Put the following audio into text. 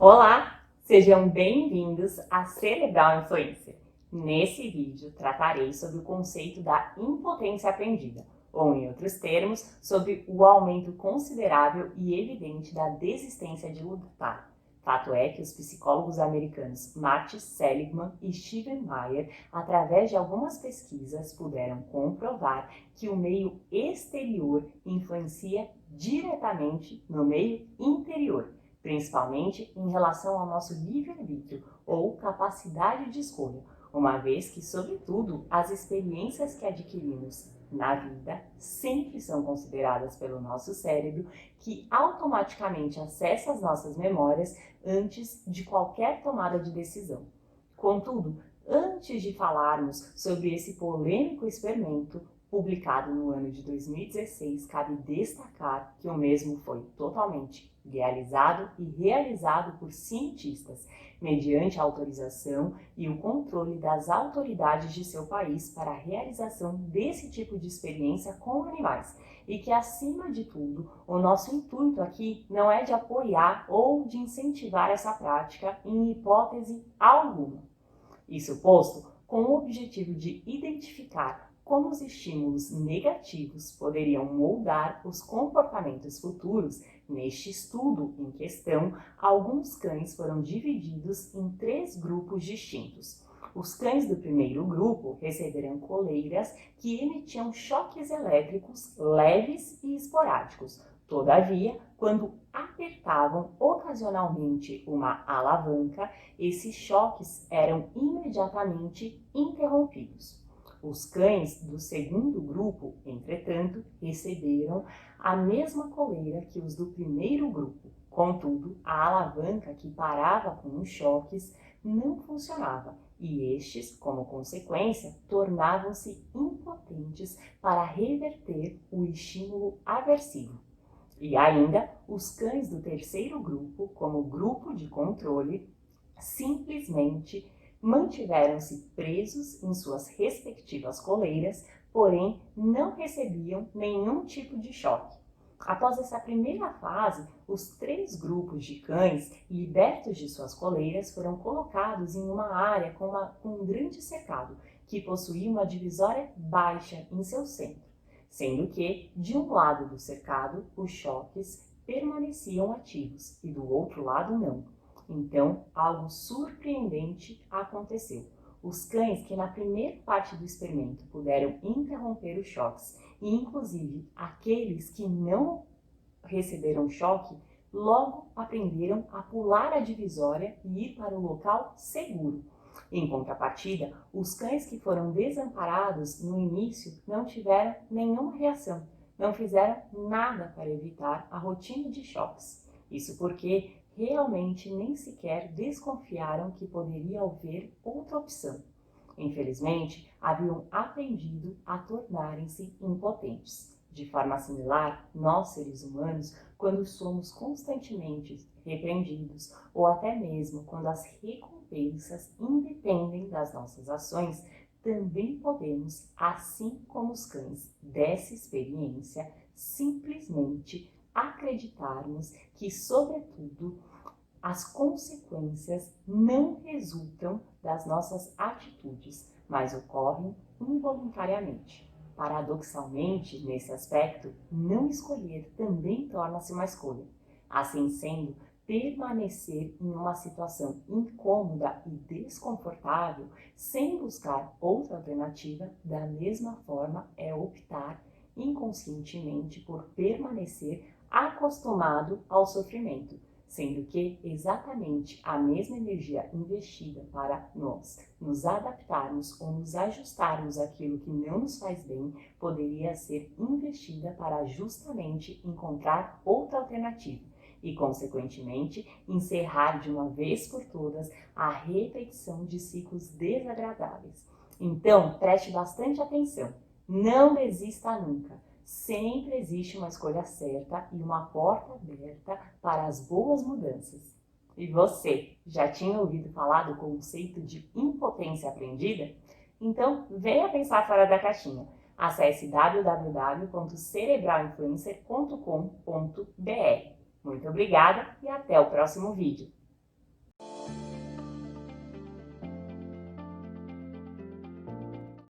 Olá, sejam bem-vindos a Cerebral Influencer. Nesse vídeo tratarei sobre o conceito da impotência aprendida, ou em outros termos, sobre o aumento considerável e evidente da desistência de lutar. Fato é que os psicólogos americanos Martin Seligman e Stephen Meyer, através de algumas pesquisas, puderam comprovar que o meio exterior influencia diretamente no meio interior, principalmente em relação ao nosso livre-arbítrio ou capacidade de escolha, uma vez que, sobretudo, as experiências que adquirimos na vida sempre são consideradas pelo nosso cérebro, que automaticamente acessa as nossas memórias antes de qualquer tomada de decisão. Contudo, antes de falarmos sobre esse polêmico experimento, publicado no ano de 2016, cabe destacar que o mesmo foi totalmente idealizado e realizado por cientistas, mediante a autorização e o controle das autoridades de seu país para a realização desse tipo de experiência com animais. E que, acima de tudo, o nosso intuito aqui não é de apoiar ou de incentivar essa prática em hipótese alguma. Isso posto, com o objetivo de identificar como os estímulos negativos poderiam moldar os comportamentos futuros, neste estudo em questão, alguns cães foram divididos em 3 grupos distintos. Os cães do primeiro grupo receberam coleiras que emitiam choques elétricos leves e esporádicos. Todavia, quando apertavam ocasionalmente uma alavanca, esses choques eram imediatamente interrompidos. Os cães do segundo grupo, entretanto, receberam a mesma coleira que os do primeiro grupo. Contudo, a alavanca que parava com os choques não funcionava e estes, como consequência, tornavam-se impotentes para reverter o estímulo aversivo. E ainda, os cães do terceiro grupo, como grupo de controle, simplesmente mantiveram-se presos em suas respectivas coleiras, porém não recebiam nenhum tipo de choque. Após essa primeira fase, os 3 grupos de cães, libertos de suas coleiras, foram colocados em uma área com um grande cercado, que possuía uma divisória baixa em seu centro, sendo que, de um lado do cercado, os choques permaneciam ativos e do outro lado não. Então, algo surpreendente aconteceu. Os cães que na primeira parte do experimento puderam interromper os choques, e inclusive aqueles que não receberam choque, logo aprenderam a pular a divisória e ir para o local seguro. Em contrapartida, os cães que foram desamparados no início não tiveram nenhuma reação, não fizeram nada para evitar a rotina de choques. Isso porque realmente nem sequer desconfiaram que poderia haver outra opção. Infelizmente, haviam aprendido a tornarem-se impotentes. De forma similar, nós, seres humanos, quando somos constantemente repreendidos ou até mesmo quando as recompensas independem das nossas ações, também podemos, assim como os cães dessa experiência, simplesmente acreditarmos que, sobretudo, as consequências não resultam das nossas atitudes, mas ocorrem involuntariamente. Paradoxalmente, nesse aspecto, não escolher também torna-se uma escolha. Assim sendo, permanecer em uma situação incômoda e desconfortável, sem buscar outra alternativa, da mesma forma é optar inconscientemente por permanecer acostumado ao sofrimento, sendo que exatamente a mesma energia investida para nós nos adaptarmos ou nos ajustarmos àquilo que não nos faz bem, poderia ser investida para justamente encontrar outra alternativa e, consequentemente, encerrar de uma vez por todas a repetição de ciclos desagradáveis. Então, preste bastante atenção, não desista nunca. Sempre existe uma escolha certa e uma porta aberta para as boas mudanças. E você, já tinha ouvido falar do conceito de impotência aprendida? Então, venha pensar fora da caixinha. Acesse www.cerebralinfluencer.com.br. Muito obrigada e até o próximo vídeo.